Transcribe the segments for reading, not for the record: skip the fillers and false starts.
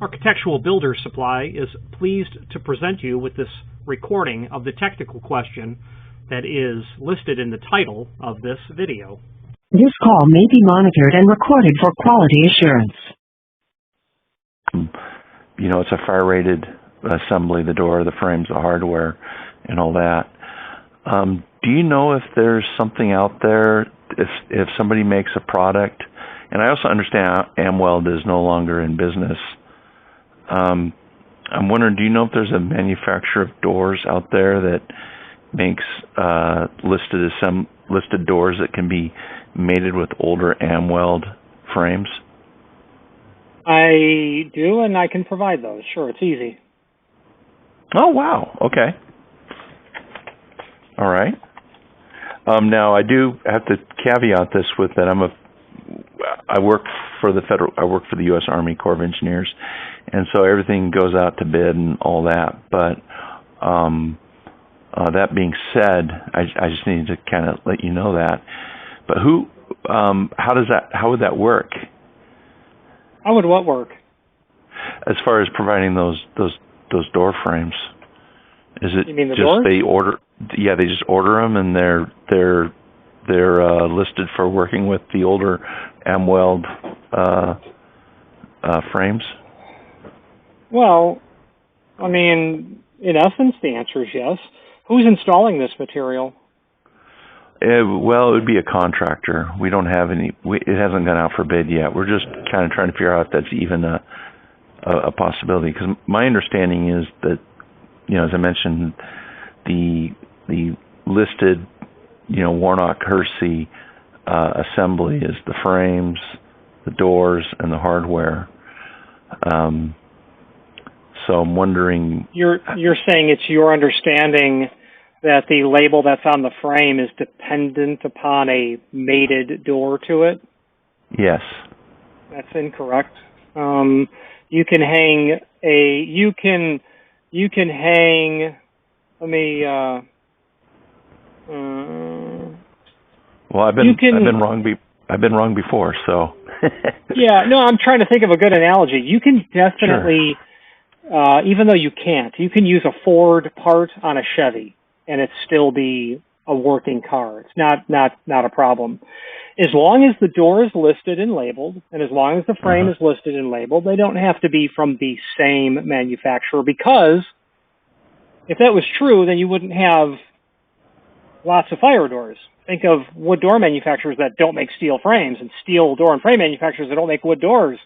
Architectural Builder Supply is pleased to present you with this recording of the technical question that is listed in the title of this video. This call may be monitored and recorded for quality assurance. You know, it's a fire-rated assembly, the door, the frames, the hardware, and all that. Do you know if there's something out there, if somebody makes a product, and I also understand Amweld is no longer in business. I'm wondering, do you know if there's a manufacturer of doors out there that makes listed doors that can be mated with older Amweld frames? I do, and I can provide those. Sure, it's easy. Oh, wow. Okay. All right. Now, I do have to caveat this with that I work for the U.S. Army Corps of Engineers, and so everything goes out to bid and all that. But that being said, I just need to kind of let you know that. But how would that work? How would what work? As far as providing those door frames, is it you mean the just doors? they order? Yeah, they just order them, and they're listed for working with the older Amweld frames? Well, I mean, in essence, the answer is yes. Who's installing this material? Well, it would be a contractor. We don't have any. It hasn't gone out for bid yet. We're just kind of trying to figure out if that's even a possibility. Because my understanding is that, you know, as I mentioned, the listed, you know, Warnock Hersey assembly is the frames, the doors, and the hardware. So I'm wondering. You're saying it's your understanding that the label that's on the frame is dependent upon a mated door to it? Yes. That's incorrect. You can hang let me well, I've been wrong before, so. Yeah, no, I'm trying to think of a good analogy. You can definitely, sure. Even though you can use a Ford part on a Chevy and it still be a working car. It's not a problem. As long as the door is listed and labeled, and as long as the frame is listed and labeled, they don't have to be from the same manufacturer, because if that was true, then you wouldn't have lots of fire doors. Think of wood door manufacturers that don't make steel frames and steel door and frame manufacturers that don't make wood doors.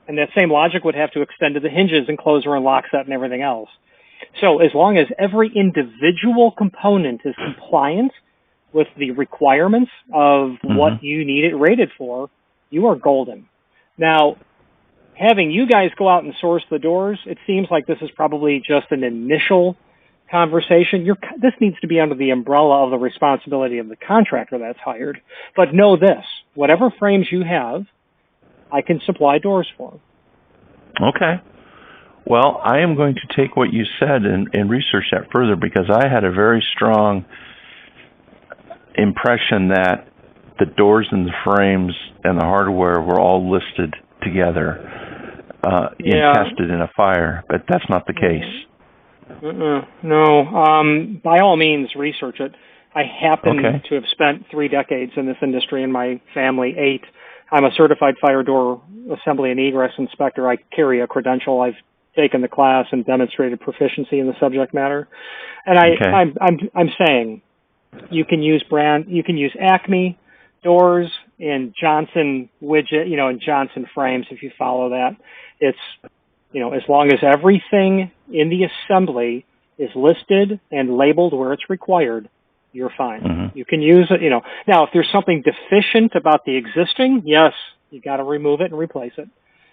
And that same logic would have to extend to the hinges and closer and lock set and everything else. So as long as every individual component is compliant with the requirements of what you need it rated for, you are golden. Now, having you guys go out and source the doors, it seems like this is probably just an initial conversation. This needs to be under the umbrella of the responsibility of the contractor that's hired. But know this, whatever frames you have, I can supply doors for. Okay. Well, I am going to take what you said and research that further, because I had a very strong impression that the doors and the frames and the hardware were all listed together and tested in a fire, but that's not the case. No. By all means, research it. I happen to have spent 3 decades in this industry, and my family 8. I'm a certified fire door assembly and egress inspector. I carry a credential. I've taken the class and demonstrated proficiency in the subject matter. And I'm saying you can use Acme doors and Johnson widget, and Johnson frames if you follow that. It's, as long as everything in the assembly is listed and labeled where it's required, you're fine. You can use it, Now, if there's something deficient about the existing, yes, you got to remove it and replace it.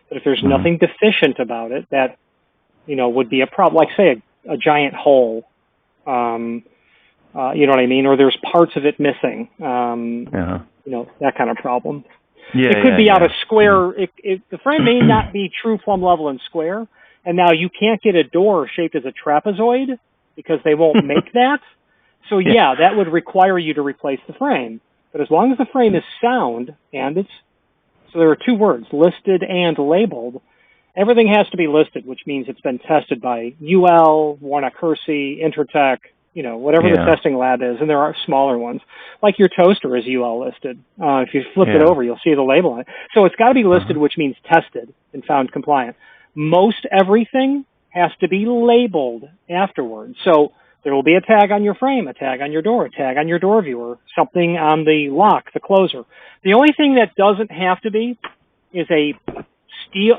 But if there's nothing deficient about it, that, would be a problem. Like, say, a giant hole, you know what I mean? Or there's parts of it missing, that kind of problem. Yeah, it could be out of square. The frame may not be true plumb level and square, and now you can't get a door shaped as a trapezoid because they won't make that. So, that would require you to replace the frame. But as long as the frame is sound, and so there are 2 words, listed and labeled, everything has to be listed, which means it's been tested by UL, Warnock-Hersey, Intertech, whatever the testing lab is, and there are smaller ones. Like your toaster is UL listed. If you flip it over, you'll see the label on it. So it's got to be listed, which means tested and found compliant. Most everything has to be labeled afterwards. So there will be a tag on your frame, a tag on your door, a tag on your door viewer, something on the lock, the closer. The only thing that doesn't have to be is a steel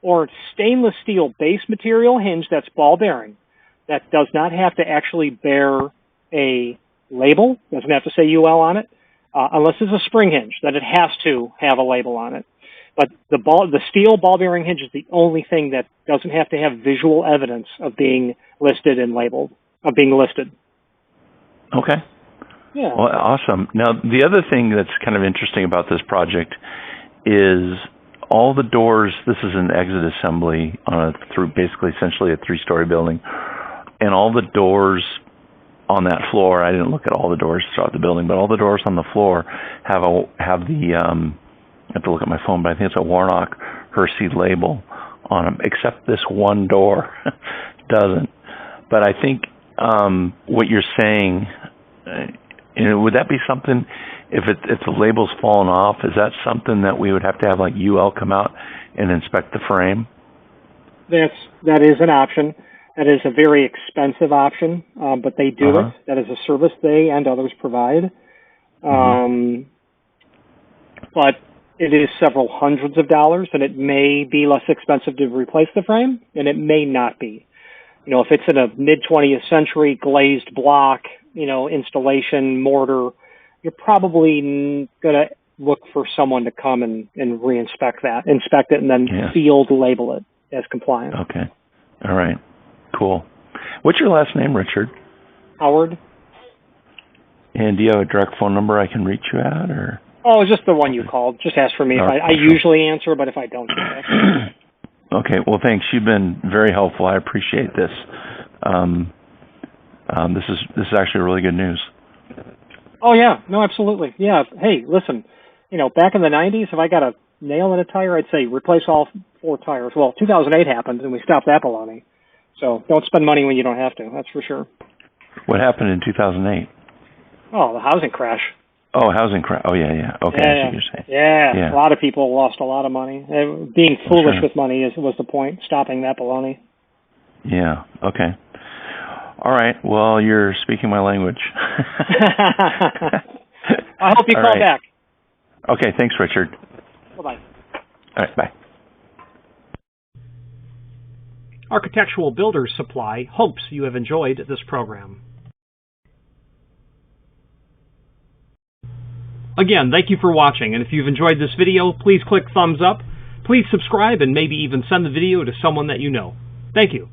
or stainless steel base material hinge that's ball bearing. That does not have to actually bear a label, doesn't have to say UL on it, unless it's a spring hinge, that it has to have a label on it. But the steel ball bearing hinge is the only thing that doesn't have to have visual evidence of being listed and labeled, of being listed. Okay. Yeah. Well, awesome. Now, the other thing that's kind of interesting about this project is all the doors. This is an exit assembly on basically essentially a 3-story building, and all the doors on that floor. I didn't look at all the doors throughout the building, but all the doors on the floor have the I have to look at my phone, but I think it's a Warnock-Hersey label on them, except this one door doesn't. But I think what you're saying, would that be something, if the label's fallen off, is that something that we would have to have like UL come out and inspect the frame? That is an option. That is a very expensive option, but they do it. That is a service they and others provide. But it is several hundreds of dollars, and it may be less expensive to replace the frame, and it may not be. If it's in a mid-20th century glazed block, installation, mortar, you're probably going to look for someone to come and inspect it, and then field label it as compliant. Okay. All right. Cool. What's your last name, Richard? Howard. And do you have a direct phone number I can reach you at, or? Oh, just the one you called. Just ask for me. I usually answer, but if I don't, Okay. Well, thanks. You've been very helpful. I appreciate this. This is actually really good news. Oh yeah, no, absolutely. Yeah. Hey, listen. Back in the '90s, if I got a nail in a tire, I'd say replace all 4 tires. Well, 2008 happened, and we stopped that baloney. So don't spend money when you don't have to. That's for sure. What happened in 2008? Oh, the housing crash. Oh, housing crash. Oh, yeah. Okay, I see what you're saying. Yeah, a lot of people lost a lot of money. Being foolish with money was the point, stopping that baloney. Yeah, okay. All right, well, you're speaking my language. I hope you call back. Okay, thanks, Richard. Bye-bye. All right, bye. Architectural Builders Supply hopes you have enjoyed this program. Again, thank you for watching, and if you've enjoyed this video, please click thumbs up, please subscribe, and maybe even send the video to someone that you know. Thank you.